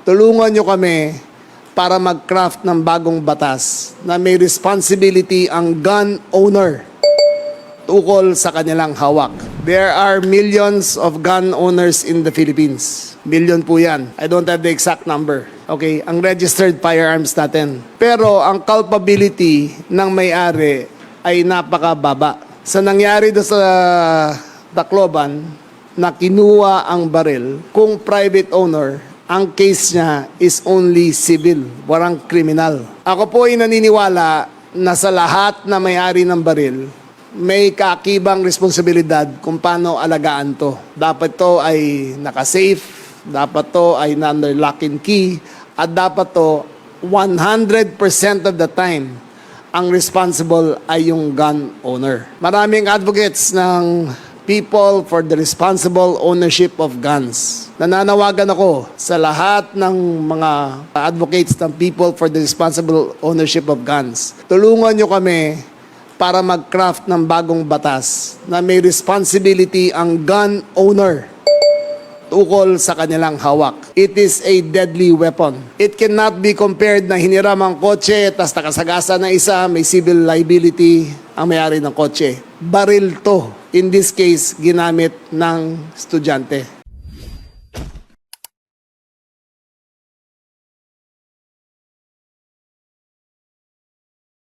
Tulungan nyo kami para mag-craft ng bagong batas na may responsibility ang gun owner tukol sa kanilang hawak. There are millions of gun owners in the Philippines. Million po yan. I don't have the exact number. Okay, ang registered firearms natin. Pero ang culpability ng may-ari ay napakababa. Sa nangyari doon sa Tacloban na kinuha ang baril, kung private owner, ang case niya is only civil, walang kriminal. Ako po ay naniniwala na sa lahat na may-ari ng baril, may kaakibang responsibilidad kung paano alagaan to. Dapat to ay nakasafe, dapat to ay under lock and key, at dapat to 100% of the time, ang responsible ay yung gun owner. Maraming advocates ng People for the Responsible Ownership of Guns. Nananawagan ako sa lahat ng mga advocates ng People for the Responsible Ownership of Guns. Tulungan nyo kami para mag-craft ng bagong batas na may responsibility ang gun owner tukol sa kanilang hawak. It is a deadly weapon. It cannot be compared na hiniram ang kotse, tas nakasagasa na isa, may civil liability ang may-ari ng kotse. Baril to. In this case, ginamit ng estudyante.